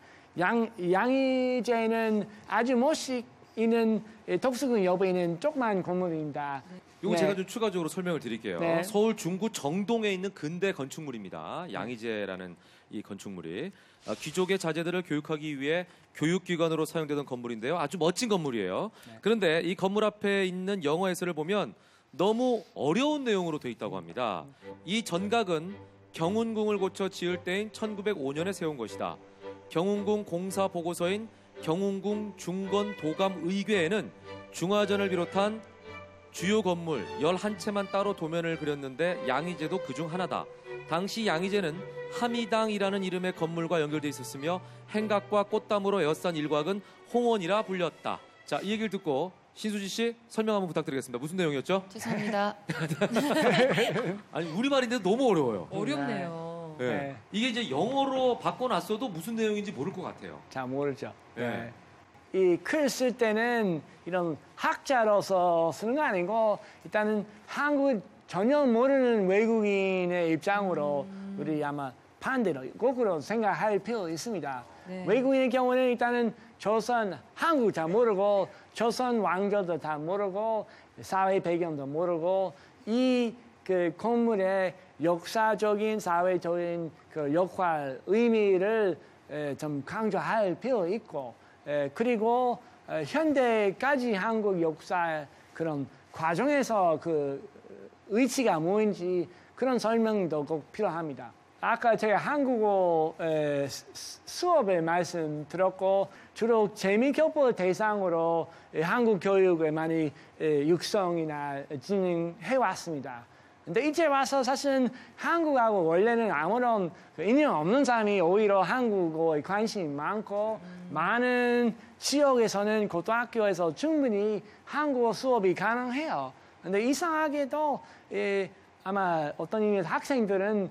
Speaker 2: 양희재는 아주 멋있 있는 덕수궁 옆에 있는 조그만 건물입니다.
Speaker 1: 이거 제가 좀 추가적으로 설명을 드릴게요. 서울 중구 정동에 있는 근대 건축물입니다. 양희재라는 이 건축물이 귀족의 자제들을 교육하기 위해 교육기관으로 사용되던 건물인데요. 아주 멋진 건물이에요. 그런데 이 건물 앞에 있는 영어 해설을 보면 너무 어려운 내용으로 되어 있다고 합니다. 이 전각은 경운궁을 고쳐 지을 때인 1905년에 세운 것이다. 경운궁 공사 보고서인 경운궁 중건 도감 의궤에는 중화전을 비롯한 주요 건물 11채만 따로 도면을 그렸는데 양희재도 그중 하나다. 당시 양희재는 함의당이라는 이름의 건물과 연결되어 있었으며 행각과 꽃담으로 에워싼 일곽은 홍원이라 불렸다. 자, 이 얘기를 듣고 신수지 씨 설명 한번 부탁드리겠습니다. 무슨 내용이었죠?
Speaker 6: 죄송합니다.
Speaker 1: 아니 우리말인데도 너무 어려워요.
Speaker 3: 어렵네요.
Speaker 1: 이게 이제 영어로 바꿔놨어도 무슨 내용인지 모를 것 같아요.
Speaker 2: 잘 모르죠. 이 글 쓸 때는 이런 학자로서 쓰는 거 아니고 일단은 한국 전혀 모르는 외국인의 입장으로 우리 아마 반대로 거꾸로 생각할 필요 있습니다. 외국인의 경우는 일단은 조선, 한국 잘 모르고 조선 왕조도 다 모르고 사회 배경도 모르고 이 그 건물의 역사적인 사회적인 그 역할 의미를 좀 강조할 필요 있고 그리고 현대까지 한국 역사 그런 과정에서 그 의치가 뭔지 그런 설명도 꼭 필요합니다. 아까 제가 한국어 수업에 말씀 들었고 주로 재미교포 대상으로 한국 교육을 많이 육성이나 진행해 왔습니다. 근데 이제 와서 사실은 한국하고 원래는 아무런 인연 없는 사람이 오히려 한국어에 관심이 많고 많은 지역에서는 고등학교에서 충분히 한국어 수업이 가능해요. 근데 이상하게도 아마 어떤 의미에서 학생들은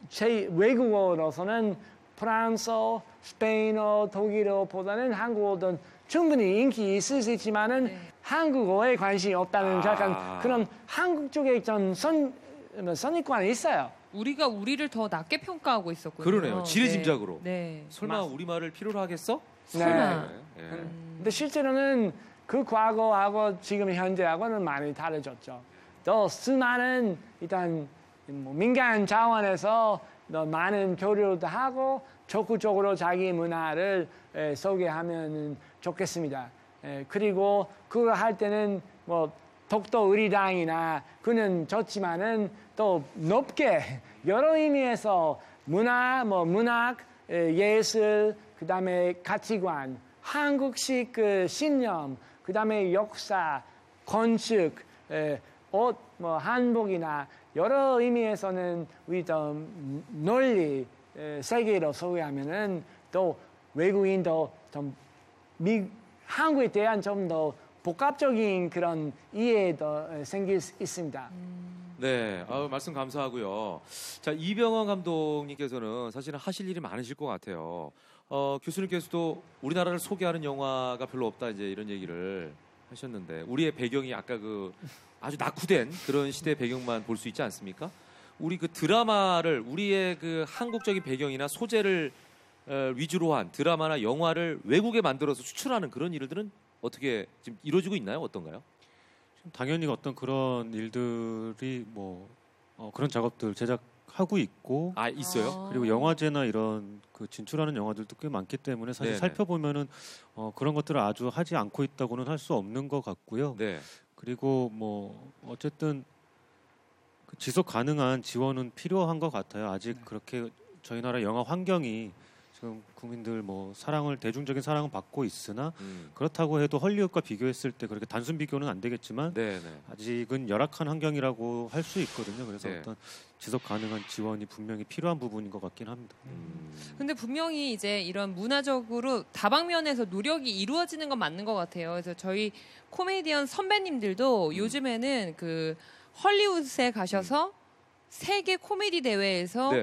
Speaker 2: 제 외국어로서는 프랑스어, 스페인어, 독일어보다는 한국어도 충분히 인기 있을 수 있지만은 한국어에 관심이 없다는 약간 그런 한국 쪽에 좀 선입관이 있어요.
Speaker 3: 우리가 우리를 더 낮게 평가하고 있었군요.
Speaker 1: 그러네요. 지레짐작으로.
Speaker 3: 네.
Speaker 1: 설마 우리말을 필요로 하겠어?
Speaker 3: 설마.
Speaker 1: 네.
Speaker 2: 근데 실제로는 그 과거하고 지금 현재하고는 많이 다르졌죠. 또 수많은 일단 민간 자원에서 더 많은 교류도 하고 적극적으로 자기 문화를 소개하면 좋겠습니다. 그리고 그거 할 때는 뭐 독도 의리당이나 그는 좋지만은 또 높게 여러 의미에서 문학, 예술, 그다음에 가치관, 한국식 그 신념, 그다음에 역사, 건축, 옷, 한복이나 여러 의미에서는 우리 좀 널리 세계로 소개하면은 또 외국인도 좀 한국에 대한 좀 더 복합적인 그런 이해도 생길 수 있습니다.
Speaker 1: 네, 말씀 감사하고요. 자, 이병헌 감독님께서는 사실은 하실 일이 많으실 것 같아요. 교수님께서도 우리나라를 소개하는 영화가 별로 없다 이제 이런 얘기를 하셨는데 우리의 배경이 아까 그 아주 낙후된 그런 시대 배경만 볼 수 있지 않습니까? 우리 그 드라마를 우리의 그 한국적인 배경이나 소재를 위주로 한 드라마나 영화를 외국에 만들어서 수출하는 그런 일들은 어떻게 지금 이루어지고 있나요? 어떤가요?
Speaker 4: 당연히 어떤 그런 일들이 그런 작업들 제작하고 있고
Speaker 1: 있어요?
Speaker 4: 그리고 영화제나 이런 그 진출하는 영화들도 꽤 많기 때문에 사실
Speaker 1: 네네.
Speaker 4: 살펴보면은 그런 것들을 아주 하지 않고 있다고는 할 수 없는 것 같고요.
Speaker 1: 네.
Speaker 4: 그리고 어쨌든 그 지속 가능한 지원은 필요한 것 같아요. 아직 그렇게 저희 나라 영화 환경이 지금 국민들 대중적인 사랑은 받고 있으나 그렇다고 해도 헐리우드과 비교했을 때 그렇게 단순 비교는 안 되겠지만 아직은 열악한 환경이라고 할 수 있거든요. 그래서 어떤 지속 가능한 지원이 분명히 필요한 부분인 것 같긴 합니다.
Speaker 3: 근데 분명히 이제 이런 문화적으로 다방면에서 노력이 이루어지는 건 맞는 것 같아요. 그래서 저희 코미디언 선배님들도 요즘에는 그 헐리우드에 가셔서 세계 코미디 대회에서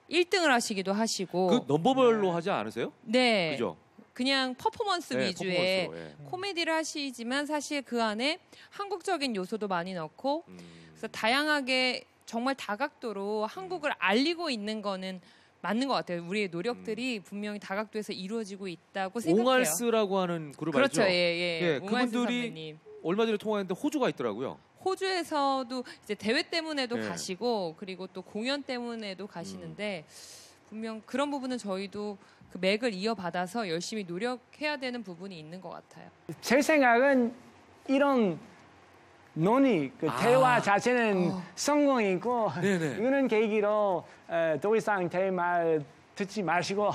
Speaker 3: 1등을 하시기도 하시고
Speaker 1: 그 넘버별로 하지 않으세요?
Speaker 3: 네.
Speaker 1: 그죠?
Speaker 3: 그냥 퍼포먼스 위주의
Speaker 1: 퍼포먼스로,
Speaker 3: 코미디를 하시지만 사실 그 안에 한국적인 요소도 많이 넣고 그래서 다양하게 정말 다각도로 한국을 알리고 있는 거는 맞는 것 같아요. 우리의 노력들이 분명히 다각도에서 이루어지고 있다고 생각해요.
Speaker 1: 옹알스라고 하는 그룹
Speaker 3: 그렇죠.
Speaker 1: 알죠?
Speaker 3: 예.
Speaker 1: 그분들이
Speaker 3: 선배님.
Speaker 1: 얼마 전에 통화했는데 호주가 있더라고요.
Speaker 3: 호주에서도 이제 대회 때문에도 가시고 그리고 또 공연 때문에도 가시는데 분명 그런 부분은 저희도 그 맥을 이어받아서 열심히 노력해야 되는 부분이 있는 것 같아요.
Speaker 2: 제 생각은 이런 논의, 대화 자체는 성공이고 이거는 계기로 더 이상 제 말 듣지 마시고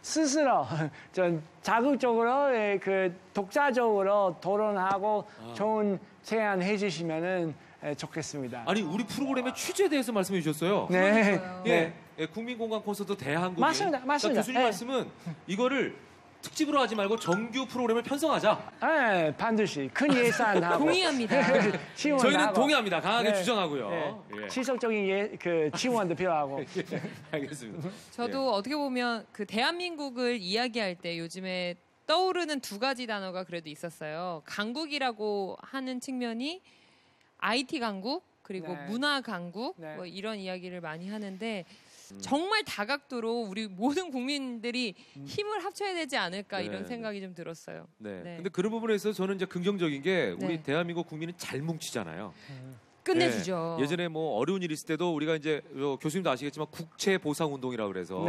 Speaker 2: 스스로 좀 자극적으로 독자적으로 토론하고 좋은 제안해 주시면은 좋겠습니다.
Speaker 1: 아니 우리 프로그램의 취지에 대해서 말씀해 주셨어요.
Speaker 2: 네.
Speaker 1: 국민공감 콘서트 대한민국.
Speaker 2: 맞습니다.
Speaker 1: 그러니까 교수님 말씀은 이거를 특집으로 하지 말고 정규 프로그램을 편성하자.
Speaker 2: 네, 반드시 큰 예산하고
Speaker 3: 동의합니다.
Speaker 1: 저희는 동의합니다. 강하게 주장하고요.
Speaker 2: 지속적인 지원도 필요하고.
Speaker 1: 알겠습니다.
Speaker 3: 저도 어떻게 보면 그 대한민국을 이야기할 때 요즘에 떠오르는 두 가지 단어가 그래도 있었어요. 강국이라고 하는 측면이 IT 강국 그리고 문화 강국 뭐 이런 이야기를 많이 하는데 정말 다각도로 우리 모든 국민들이 힘을 합쳐야 되지 않을까 이런 생각이 좀 들었어요.
Speaker 1: 근데 그런 부분에 있어서 저는 이제 긍정적인 게 우리 대한민국 국민은 잘 뭉치잖아요.
Speaker 3: 끝내주죠.
Speaker 1: 예전에 어려운 일 있을 때도 우리가 이제 교수님도 아시겠지만 국채 보상 운동이라고 그래서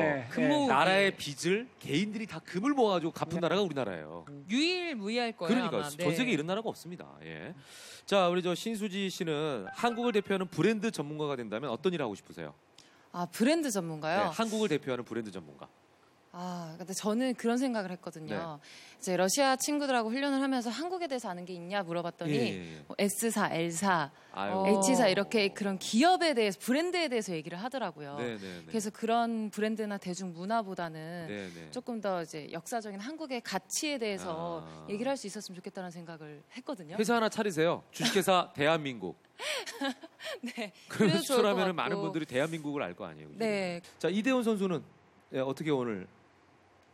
Speaker 1: 나라의 빚을 개인들이 다 금을 모아가지고 갚은 나라가 우리나라예요.
Speaker 3: 유일무이할 거예요.
Speaker 1: 그러니까
Speaker 3: 아마.
Speaker 1: 전 세계 이런 나라가 없습니다. 자, 우리 신수지 씨는 한국을 대표하는 브랜드 전문가가 된다면 어떤 일 하고 싶으세요?
Speaker 6: 브랜드 전문가요?
Speaker 1: 한국을 대표하는 브랜드 전문가.
Speaker 6: 근데 저는 그런 생각을 했거든요. 이제 러시아 친구들하고 훈련을 하면서 한국에 대해서 아는 게 있냐 물어봤더니 뭐 S사, L사, H사 이렇게 그런 기업에 대해서 브랜드에 대해서 얘기를 하더라고요. 그래서 그런 브랜드나 대중 문화보다는 조금 더 이제 역사적인 한국의 가치에 대해서 얘기를 할 수 있었으면 좋겠다는 생각을 했거든요.
Speaker 1: 회사 하나 차리세요. 주식회사 대한민국.
Speaker 6: 네.
Speaker 1: 그러면 수출하면 많은 분들이 대한민국을 알 거 아니에요. 그죠?
Speaker 6: 네.
Speaker 1: 자, 이대훈 선수는 어떻게 오늘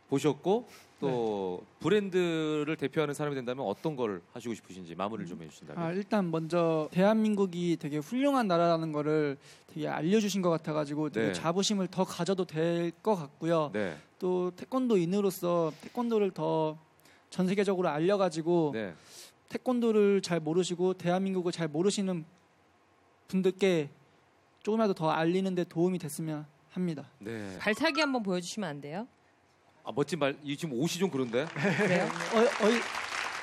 Speaker 1: 보셨고 또 브랜드를 대표하는 사람이 된다면 어떤 걸 하시고 싶으신지 마무리를 좀 해주신다면.
Speaker 5: 일단 먼저 대한민국이 되게 훌륭한 나라라는 거를 되게 알려주신 것 같아가지고 되게 자부심을 더 가져도 될 것 같고요. 또 태권도인으로서 태권도를 더 전 세계적으로 알려가지고 태권도를 잘 모르시고 대한민국을 잘 모르시는 분들께 조금이라도 더 알리는 데 도움이 됐으면 합니다.
Speaker 3: 발차기 한번 보여주시면 안 돼요?
Speaker 1: 멋진 발. 이 지금 옷이 좀 그런데.
Speaker 3: 그래요?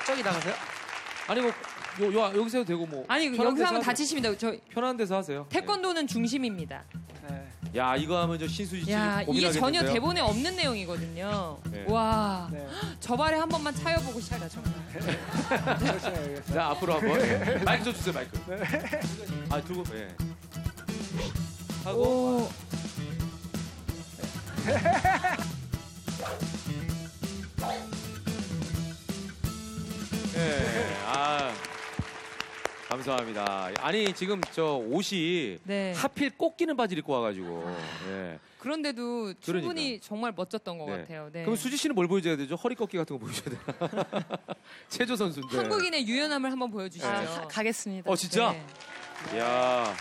Speaker 5: 저기 나가세요?
Speaker 1: 아니 뭐 여기서 해도 되고 뭐.
Speaker 3: 아니 여기서 하면 다치십니다. 저
Speaker 1: 편한 데서 하세요.
Speaker 3: 태권도는 중심입니다.
Speaker 1: 야, 이거 하면 저 신수지 씨 고민하겠는데요.
Speaker 3: 이게 전혀 대본에 없는 내용이거든요. 와, 저 발에 한 번만 차여보고 싶다 정말.
Speaker 1: 자, 앞으로 한번. 마이크 좀 주세요, 마이크. 들고. 하고. 감사합니다. 아니 지금 저 옷이 하필 꼭 끼는 바지를 입고 와가지고.
Speaker 3: 그런데도 충분히 정말 멋졌던 것 같아요.
Speaker 1: 그럼 수지 씨는 뭘 보여줘야 되죠? 허리 꺾기 같은 거 보여줘야 되나? 체조 선수인데.
Speaker 3: 한국인의 유연함을 한번 보여주시죠.
Speaker 6: 가겠습니다.
Speaker 1: 진짜? 이야.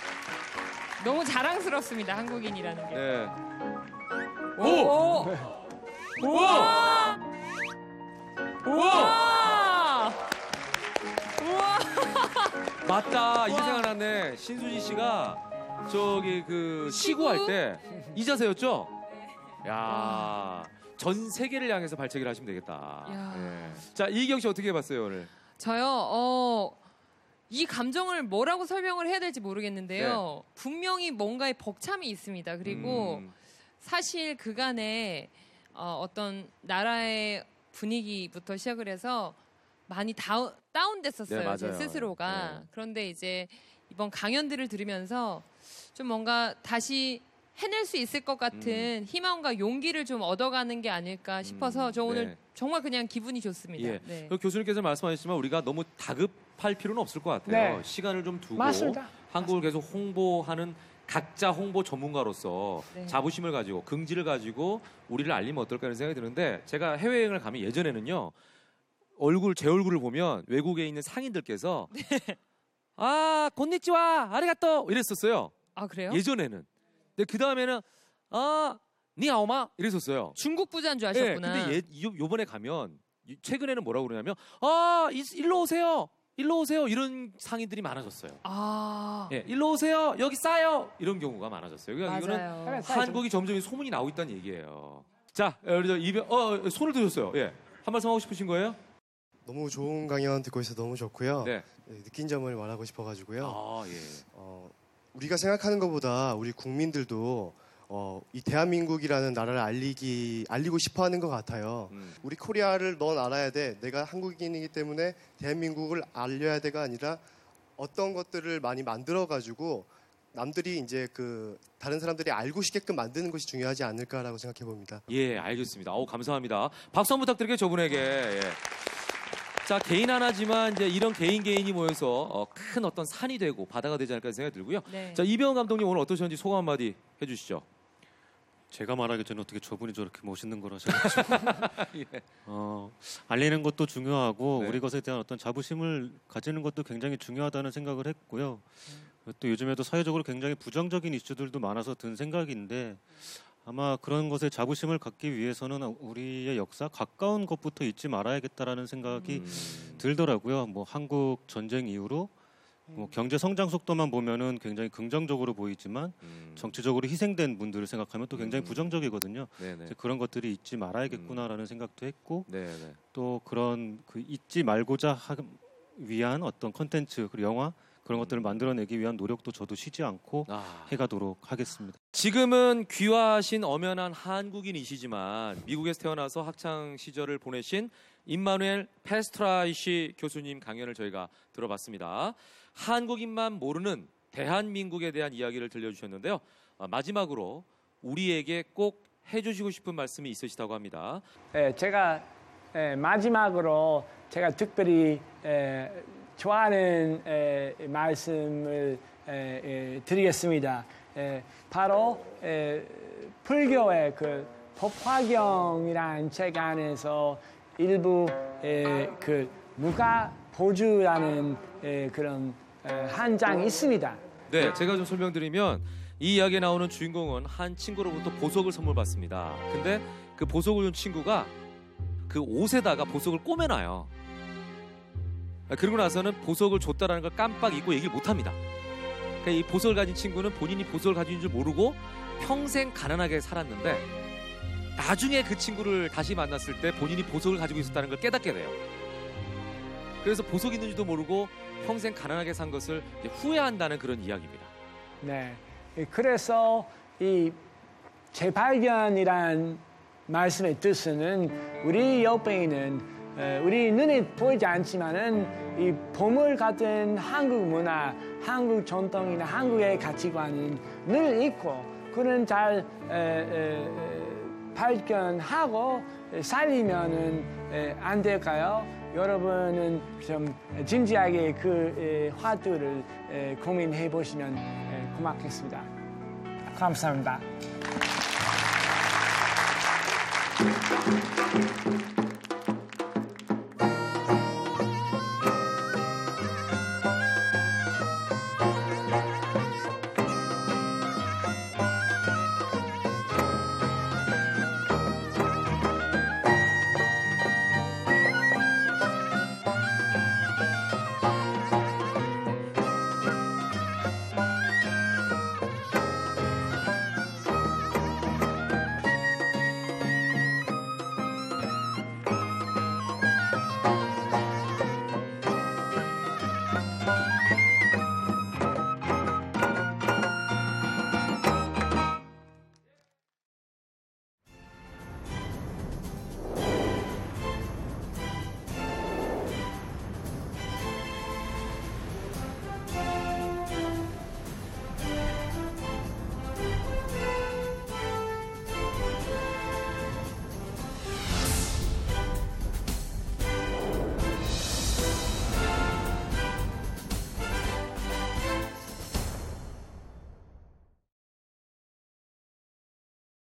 Speaker 3: 너무 자랑스럽습니다. 한국인이라는 게.
Speaker 1: 오! 우와! 우와!
Speaker 3: 우와!
Speaker 1: 맞다. 이게 생각났네. 신수지 씨가 저기 그 시구할 때 이 자세였죠? 야, 전 세계를 향해서 발차기를 하시면 되겠다. 자, 이기경 씨 어떻게 해봤어요 오늘?
Speaker 3: 저요. 이 감정을 뭐라고 설명을 해야 될지 모르겠는데요. 분명히 뭔가의 벅참이 있습니다. 그리고 사실 그간에 어떤 나라의 분위기부터 시작을 해서 많이 다운됐었어요. 제 스스로가. 그런데 이제 이번 강연들을 들으면서 좀 뭔가 다시 해낼 수 있을 것 같은 희망과 용기를 좀 얻어가는 게 아닐까 싶어서 저 오늘 정말 그냥 기분이 좋습니다.
Speaker 1: 교수님께서 말씀하셨지만 우리가 너무 다급할 필요는 없을 것 같아요. 시간을 좀 두고 한국을 계속 홍보하는 각자 홍보 전문가로서 자부심을 가지고 긍지를 가지고 우리를 알리면 어떨까 하는 생각이 드는데 제가 해외여행을 가면 예전에는요. 제 얼굴을 보면 외국에 있는 상인들께서 곤니치와 아리가또 이랬었어요.
Speaker 3: 그래요?
Speaker 1: 예전에는. 근데 그 다음에는 니하오마 이랬었어요.
Speaker 3: 중국 부자인 줄 아셨구나.
Speaker 1: 근데 요번에 가면 최근에는 뭐라고 그러냐면 일로 오세요. 일로 오세요. 이런 상인들이 많아졌어요. 일로 오세요. 여기 싸요. 이런 경우가 많아졌어요. 그러니까 이거는 한국이 점점 소문이 나오고 있다는 얘기예요. 자, 우리 손을 드셨어요. 한 말씀 하고 싶으신 거예요?
Speaker 8: 너무 좋은 강연 듣고 있어서 너무 좋고요. 느낀 점을 말하고 싶어가지고요. 우리가 생각하는 것보다 우리 국민들도 이 대한민국이라는 나라를 알리고 싶어하는 것 같아요. 우리 코리아를 넌 알아야 돼. 내가 한국인이기 때문에 대한민국을 알려야 돼가 아니라 어떤 것들을 많이 만들어가지고 남들이 이제 다른 사람들이 알고 싶게끔 만드는 것이 중요하지 않을까라고 생각해 봅니다.
Speaker 1: 알겠습니다. 감사합니다. 박수 한번 부탁드릴게요, 저분에게. 자, 개인 하나지만 이제 이런 개인이 모여서 큰 어떤 산이 되고 바다가 되지 않을까 생각이 들고요. 자, 이병헌 감독님 오늘 어떠셨는지 소감 한마디 해주시죠.
Speaker 4: 제가 말하기 전에 어떻게 저분이 저렇게 멋있는 걸 하셔가지고 알리는 것도 중요하고 우리 것에 대한 어떤 자부심을 가지는 것도 굉장히 중요하다는 생각을 했고요. 또 요즘에도 사회적으로 굉장히 부정적인 이슈들도 많아서 든 생각인데 아마 그런 것에 자부심을 갖기 위해서는 우리의 역사 가까운 것부터 잊지 말아야겠다라는 생각이 들더라고요. 뭐 한국 전쟁 이후로 뭐 경제 성장 속도만 보면은 굉장히 긍정적으로 보이지만 정치적으로 희생된 분들을 생각하면 또 굉장히 부정적이거든요. 그런 것들이 잊지 말아야겠구나라는 생각도 했고 또 그런 잊지 말고자 위한 어떤 콘텐츠 그리고 영화 그런 것들을 만들어내기 위한 노력도 저도 쉬지 않고 해가도록 하겠습니다.
Speaker 1: 지금은 귀화하신 엄연한 한국인이시지만 미국에서 태어나서 학창 시절을 보내신 임마누엘 페스트라이시 교수님 강연을 저희가 들어봤습니다. 한국인만 모르는 대한민국에 대한 이야기를 들려주셨는데요. 마지막으로 우리에게 꼭 해주시고 싶은 말씀이 있으시다고 합니다.
Speaker 2: 제가 마지막으로 제가 특별히 좋아하는 말씀을 드리겠습니다. 바로 불교의 그 법화경이라는 책 안에서 일부 그 무가보주라는 그런 한 장이 있습니다.
Speaker 1: 네, 제가 좀 설명드리면 이 이야기에 나오는 주인공은 한 친구로부터 보석을 선물 받습니다. 근데 그 보석을 준 친구가 그 옷에다가 보석을 꼬매놔요. 그러고 나서는 보석을 줬다라는 걸 깜빡 잊고 얘기를 못합니다. 그러니까 이 보석을 가진 친구는 본인이 보석을 가진 줄 모르고 평생 가난하게 살았는데 나중에 그 친구를 다시 만났을 때 본인이 보석을 가지고 있었다는 걸 깨닫게 돼요. 그래서 보석이 있는지도 모르고 평생 가난하게 산 것을 후회한다는 그런 이야기입니다.
Speaker 2: 네, 그래서 이 재발견이란 말씀의 뜻은 우리 옆에 있는 우리 눈에 보이지 않지만은 이 보물 같은 한국 문화, 한국 전통이나 한국의 가치관은 늘 있고 그는 잘 발견하고 살리면은 안 될까요? 여러분은 좀 진지하게 그 화두를 고민해 보시면 고맙겠습니다. 감사합니다.